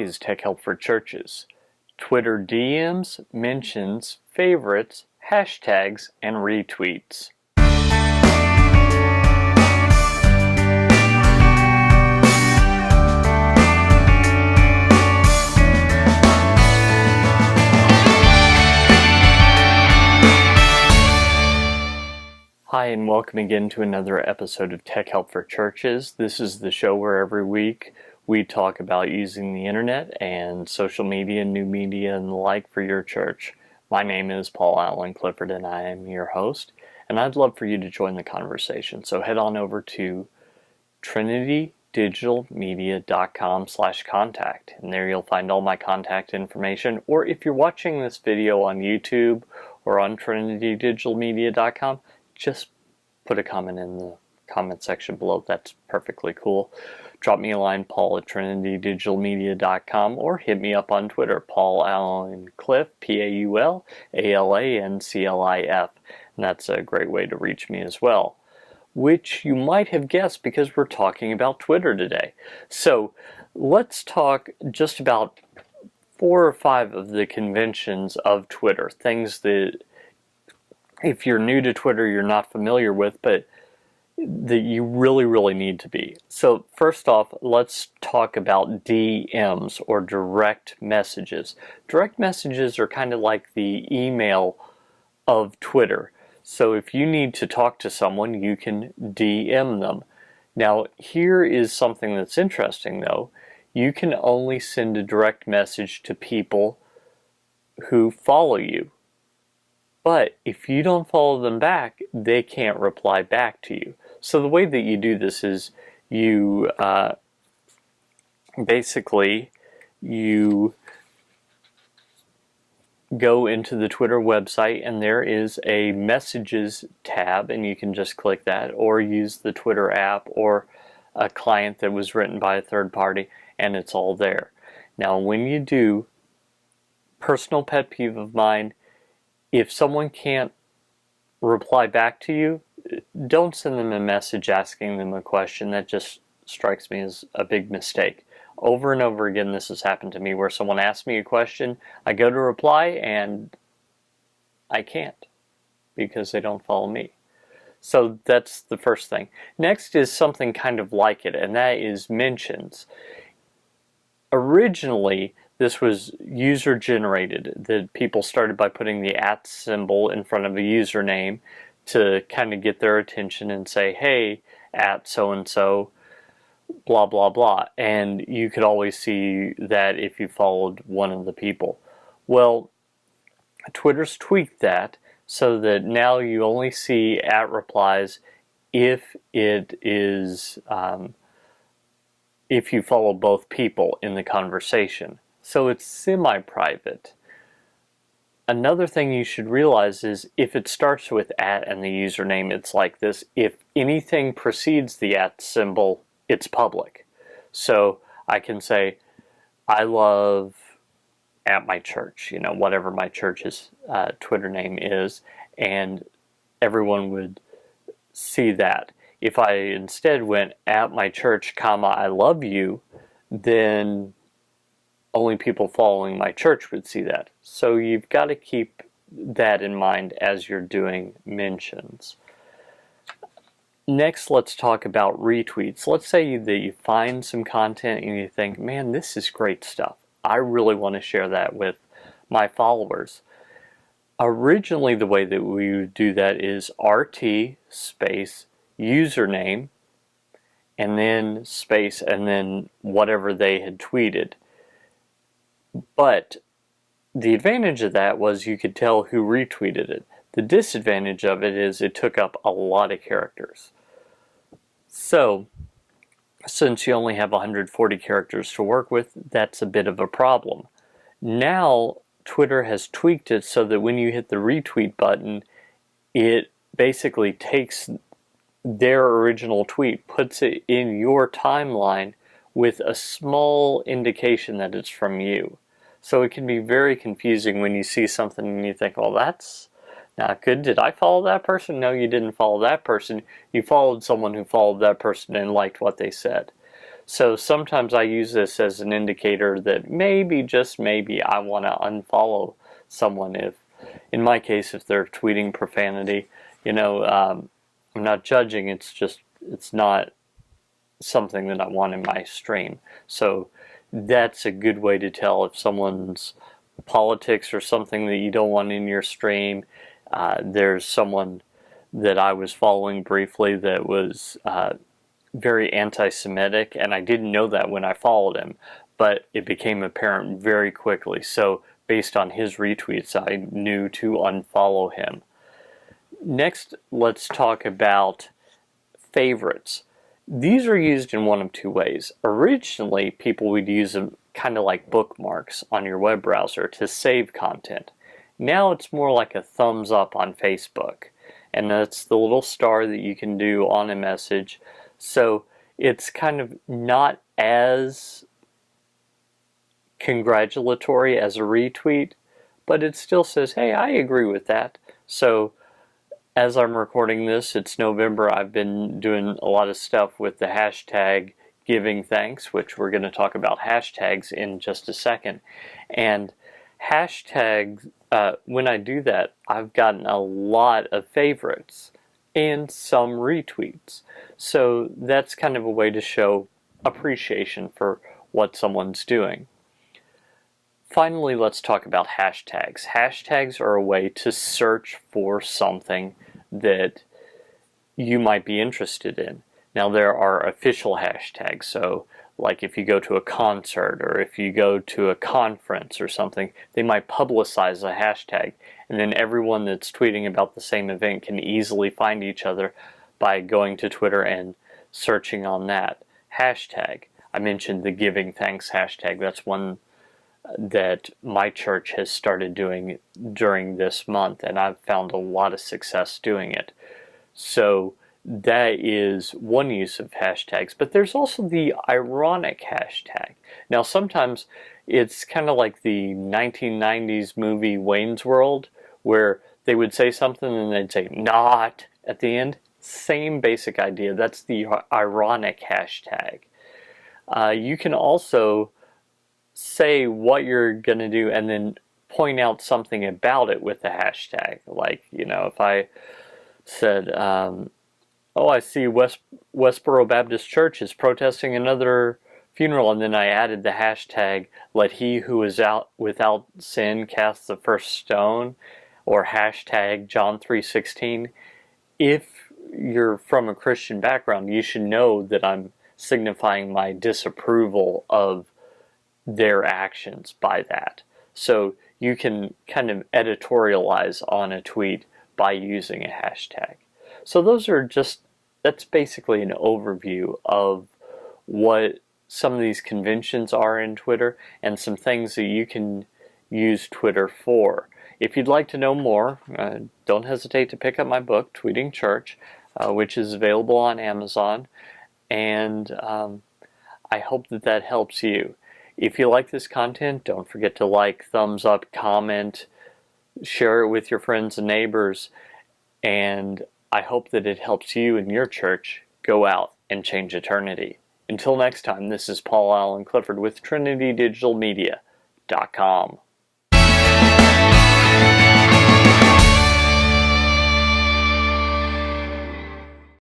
today's Tech Help for Churches. Twitter DMs, mentions, favorites, hashtags, and retweets. Hi, and welcome again to another episode of Tech Help for Churches. This is the show where every week we talk about using the internet and social media, new media, and the like for your church. My name is Paul Allen Clifford, and I am your host, and I'd love for you to join the conversation. So head on over to trinitydigitalmedia.com/contact, and there you'll find all my contact information. Or if you're watching this video on YouTube or on trinitydigitalmedia.com, just put a comment in the comment section below. That's perfectly cool. Drop me a line, Paul at trinitydigitalmedia.com, or hit me up on Twitter, Paul Allen Cliff, PaulAlanclif, and that's a great way to reach me as well, which you might have guessed because we're talking about Twitter today. So let's talk just about 4 or 5 of the conventions of Twitter, things that if you're new to Twitter you're not familiar with, but that you really need to be. So first off, let's talk about DMs, or direct messages. Direct messages are kind of like the email of Twitter. So if you need to talk to someone, you can DM them. Now here is something that's interesting though. You can only send a direct message to people who follow you. But if you don't follow them back, they can't reply back to you. So the way that you do this is you basically go into the Twitter website, and there is a messages tab, and you can just click that, or use the Twitter app or a client that was written by a third party, and it's all there. Now when you do, personal pet peeve of mine, if someone can't reply back to you, don't send them a message asking them a question. That just strikes me as a big mistake. Over and over again this has happened to me, where someone asks me a question, I go to reply and I can't because they don't follow me. So that's the first thing. Next is something kind of like it, and that is mentions. Originally this was user generated, that people started by putting the @ symbol in front of a username to kind of get their attention and say, hey, @ so-and-so, blah blah blah, and you could always see that if you followed one of the people. Well, Twitter's tweaked that so that now you only see @ replies if it is if you follow both people in the conversation. So it's semi-private. Another thing you should realize is if it starts with @ and the username, it's like this. If anything precedes the @ symbol, it's public. So I can say, I love @ my church, whatever my church's Twitter name is, and everyone would see that. If I instead went @ my church, I love you, then only people following my church would see that. So you've got to keep that in mind as you're doing mentions. Next, let's talk about retweets. Let's say that you find some content and you think, man, this is great stuff. I really want to share that with my followers. Originally, the way that we would do that is RT space username and then space and then whatever they had tweeted. But the advantage of that was you could tell who retweeted it. The disadvantage of it is it took up a lot of characters. So, since you only have 140 characters to work with, that's a bit of a problem. Now, Twitter has tweaked it so that when you hit the retweet button, it basically takes their original tweet, puts it in your timeline with a small indication that it's from you. So it can be very confusing when you see something and you think, well, that's not good. Did I follow that person? No, you didn't follow that person. You followed someone who followed that person and liked what they said. So sometimes I use this as an indicator that maybe, just maybe, I want to unfollow someone if, in my case, if they're tweeting profanity. I'm not judging, it's not something that I want in my stream. So that's a good way to tell if someone's politics or something that you don't want in your stream. There's someone that I was following briefly that was very anti-Semitic, and I didn't know that when I followed him, but it became apparent very quickly. So based on his retweets, I knew to unfollow him. Next, let's talk about favorites. These are used in one of two ways. Originally, people would use them kind of like bookmarks on your web browser to save content. Now it's more like a thumbs up on Facebook, and that's the little star that you can do on a message. So it's kind of not as congratulatory as a retweet, but it still says, hey, I agree with that. So as I'm recording this, it's November. I've been doing a lot of stuff with the hashtag giving thanks, which we're going to talk about hashtags in just a second. And hashtags, when I do that, I've gotten a lot of favorites and some retweets. So that's kind of a way to show appreciation for what someone's doing. Finally, let's talk about hashtags. Hashtags are a way to search for something that you might be interested in. Now, there are official hashtags, so like if you go to a concert or if you go to a conference or something, they might publicize a hashtag, and then everyone that's tweeting about the same event can easily find each other by going to Twitter and searching on that hashtag. I mentioned the giving thanks hashtag. That's one that my church has started doing during this month, and I've found a lot of success doing it. So that is one use of hashtags, but there's also the ironic hashtag. Now, sometimes it's kind of like the 1990s movie Wayne's World, where they would say something and they'd say "not" at the end. Same basic idea. That's the ironic hashtag. You can also say what you're going to do and then point out something about it with the hashtag. Like, if I said, I see Westboro Baptist Church is protesting another funeral, and then I added the hashtag, let he who is out without sin cast the first stone, or hashtag John 3:16. If you're from a Christian background, you should know that I'm signifying my disapproval of their actions by that. So you can kind of editorialize on a tweet by using a hashtag. So that's basically an overview of what some of these conventions are in Twitter and some things that you can use Twitter for. If you'd like to know more, don't hesitate to pick up my book, Tweeting Church, which is available on Amazon, and I hope that helps you. If you like this content, don't forget to like, thumbs up, comment, share it with your friends and neighbors, and I hope that it helps you and your church go out and change eternity. Until next time, this is Paul Allen Clifford with TrinityDigitalMedia.com.